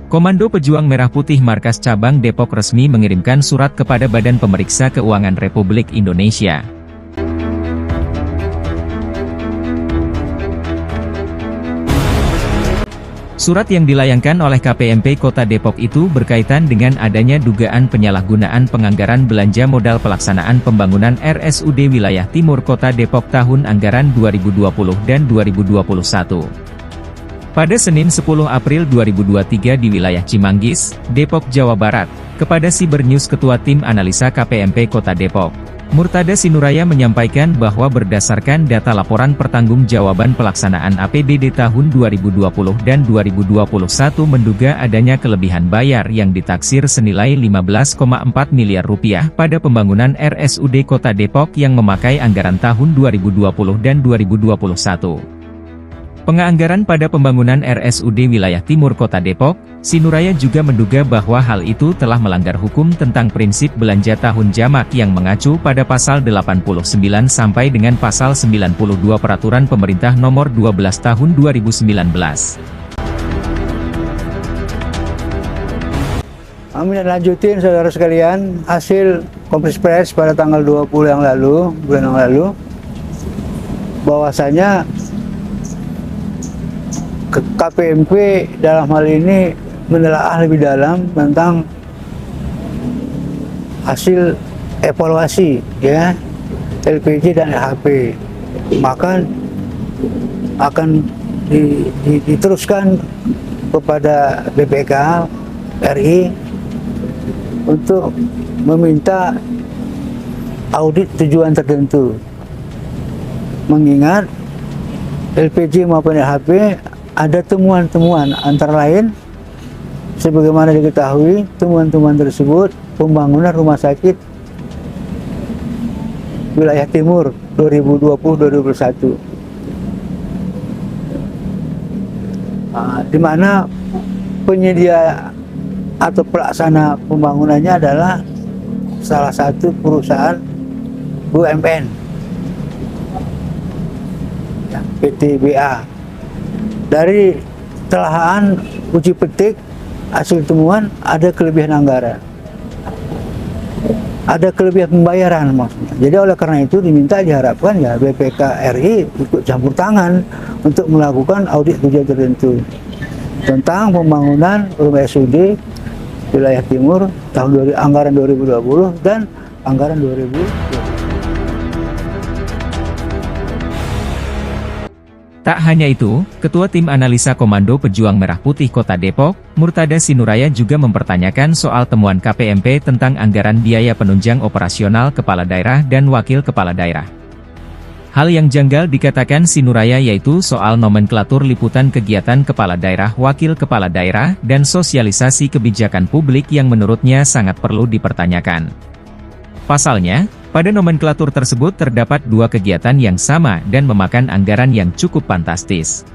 Komando Pejuang Merah Putih Markas Cabang Depok resmi mengirimkan surat kepada Badan Pemeriksa Keuangan Republik Indonesia. Surat yang dilayangkan oleh KPMP Kota Depok itu berkaitan dengan adanya dugaan penyalahgunaan penganggaran belanja modal pelaksanaan pembangunan RSUD Wilayah Timur Kota Depok tahun anggaran 2020 dan 2021. Pada Senin 10 April 2023 di wilayah Cimanggis, Depok, Jawa Barat, kepada Cybernews Ketua Tim Analisa KPMP Kota Depok, Murtada Sinuraya menyampaikan bahwa berdasarkan data laporan pertanggungjawaban pelaksanaan APBD tahun 2020 dan 2021 menduga adanya kelebihan bayar yang ditaksir senilai 15,4 miliar rupiah pada pembangunan RSUD Kota Depok yang memakai anggaran tahun 2020 dan 2021. Penganggaran pada pembangunan RSUD Wilayah Timur Kota Depok, Sinuraya juga menduga bahwa hal itu telah melanggar hukum tentang prinsip belanja tahun jamak yang mengacu pada pasal 89 sampai dengan pasal 92 Peraturan Pemerintah Nomor 12 Tahun 2019. Kami lanjutin saudara sekalian, hasil konferensi pers pada tanggal 20 yang lalu, bulan yang lalu, bahwasanya KPMP dalam hal ini menelaah lebih dalam tentang hasil evaluasi ya LPG dan LHP, maka akan diteruskan kepada BPK RI untuk meminta audit tujuan tertentu, mengingat LPG maupun LHP ada temuan-temuan antara lain sebagaimana diketahui temuan-temuan tersebut pembangunan rumah sakit wilayah timur 2020-2021 di mana penyedia atau pelaksana pembangunannya adalah salah satu perusahaan BUMN ya, PT BA. Dari telahan uji petik hasil temuan ada kelebihan anggaran, ada kelebihan pembayaran maksudnya. Jadi oleh karena itu diharapkan ya BPK RI ikut campur tangan untuk melakukan audit tujuan tertentu tentang pembangunan rumah RSUD Wilayah Timur tahun anggaran 2020 dan anggaran 2020. Tak hanya itu, Ketua Tim Analisa Komando Pejuang Merah Putih Kota Depok, Murtada Sinuraya juga mempertanyakan soal temuan KPMP tentang anggaran biaya penunjang operasional kepala daerah dan wakil kepala daerah. Hal yang janggal dikatakan Sinuraya yaitu soal nomenklatur liputan kegiatan kepala daerah, wakil kepala daerah, dan sosialisasi kebijakan publik yang menurutnya sangat perlu dipertanyakan. Pasalnya, pada nomenklatur tersebut terdapat dua kegiatan yang sama dan memakan anggaran yang cukup fantastis.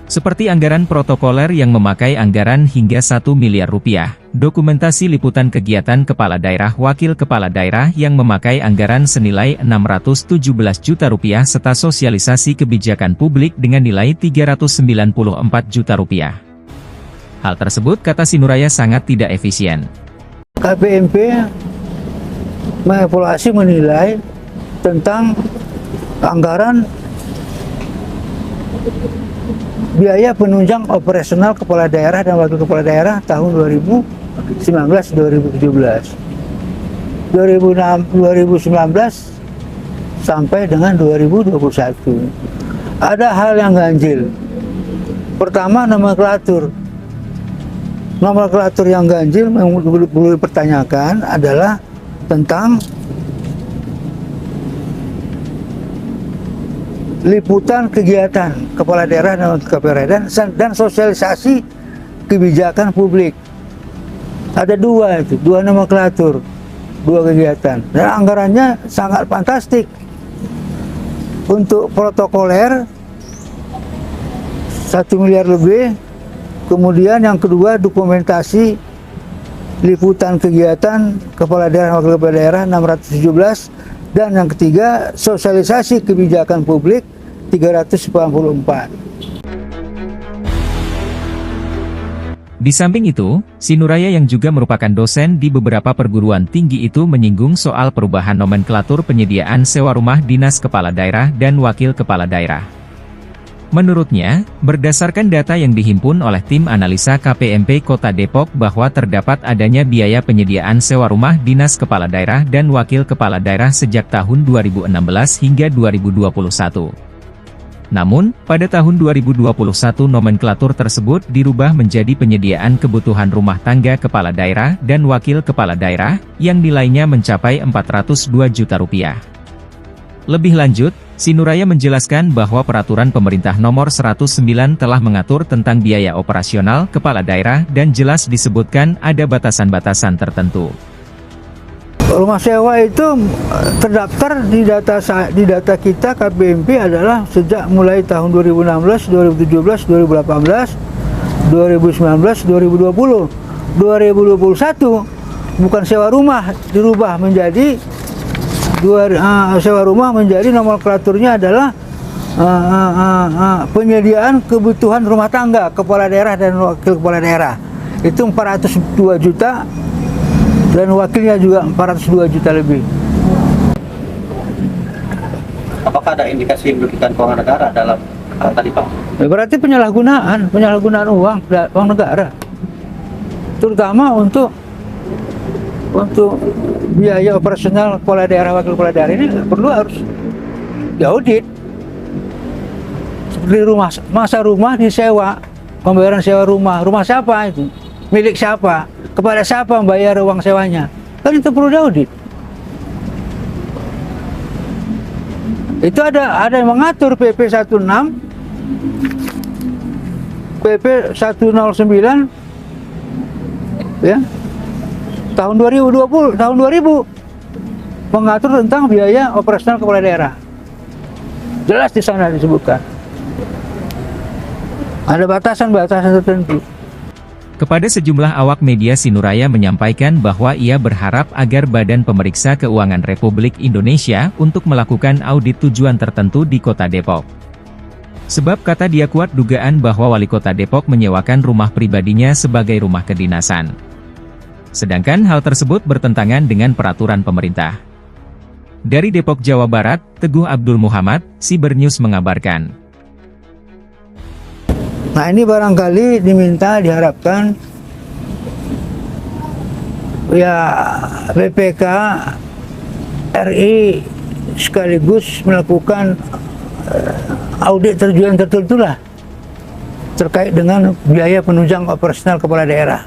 Seperti anggaran protokoler yang memakai anggaran hingga 1 miliar rupiah, dokumentasi liputan kegiatan kepala daerah wakil kepala daerah yang memakai anggaran senilai 617 juta rupiah serta sosialisasi kebijakan publik dengan nilai 394 juta rupiah. Hal tersebut kata Sinuraya sangat tidak efisien. KPMP mengevaluasi menilai tentang anggaran biaya penunjang operasional kepala daerah dan wakil kepala daerah tahun 2019-2017, 2019 sampai dengan 2021. Ada hal yang ganjil. Pertama, nomenklatur yang ganjil yang perlu dipertanyakan adalah tentang liputan kegiatan kepala daerah dan kepala daerah dan sosialisasi kebijakan publik. Ada dua nomenklatur, dua kegiatan, dan anggarannya sangat fantastik. Untuk protokoler 1 miliar lebih, kemudian yang kedua dokumentasi liputan kegiatan kepala daerah wakil kepala daerah 617, dan yang ketiga sosialisasi kebijakan publik 394. Di samping itu, Sinuraya yang juga merupakan dosen di beberapa perguruan tinggi itu menyinggung soal perubahan nomenklatur penyediaan sewa rumah dinas kepala daerah dan wakil kepala daerah. Menurutnya, berdasarkan data yang dihimpun oleh tim analisa KPMP Kota Depok bahwa terdapat adanya biaya penyediaan sewa rumah dinas kepala daerah dan wakil kepala daerah sejak tahun 2016 hingga 2021. Namun, pada tahun 2021 nomenklatur tersebut dirubah menjadi penyediaan kebutuhan rumah tangga kepala daerah dan wakil kepala daerah, yang nilainya mencapai Rp402 juta. Lebih lanjut, Sinuraya menjelaskan bahwa peraturan pemerintah nomor 109 telah mengatur tentang biaya operasional kepala daerah dan jelas disebutkan ada batasan-batasan tertentu. Rumah sewa itu terdaftar di data kita KPMP adalah sejak mulai tahun 2016, 2017, 2018, 2019, 2020. 2021 bukan sewa rumah, dirubah menjadi sewa rumah menjadi nomenklaturnya adalah penyediaan kebutuhan rumah tangga kepala daerah dan wakil kepala daerah. Itu 402 juta. Dan wakilnya juga 402 juta lebih. Apakah ada indikasi merugikan keuangan negara dalam hal tadi Pak? Berarti penyalahgunaan uang negara, terutama untuk biaya operasional kepala daerah wakil kepala daerah ini perlu harus diaudit. Seperti masa rumah disewa, pembayaran sewa rumah siapa itu? Milik siapa? Kepada siapa membayar uang sewanya? Kan itu perlu diaudit. Itu ada yang mengatur PP 16, PP 109 ya. Tahun 2020 mengatur tentang biaya operasional kepala daerah. Jelas di sana disebutkan. Ada batasan-batasan tertentu. Kepada sejumlah awak media Sinuraya menyampaikan bahwa ia berharap agar Badan Pemeriksa Keuangan Republik Indonesia untuk melakukan audit tujuan tertentu di Kota Depok. Sebab kata dia kuat dugaan bahwa Wali Kota Depok menyewakan rumah pribadinya sebagai rumah kedinasan. Sedangkan hal tersebut bertentangan dengan peraturan pemerintah. Dari Depok, Jawa Barat, Teguh Abdul Muhammad, Sibernews mengabarkan. Nah ini barangkali diharapkan ya BPK RI sekaligus melakukan audit tujuan tertentu lah terkait dengan biaya penunjang operasional kepala daerah.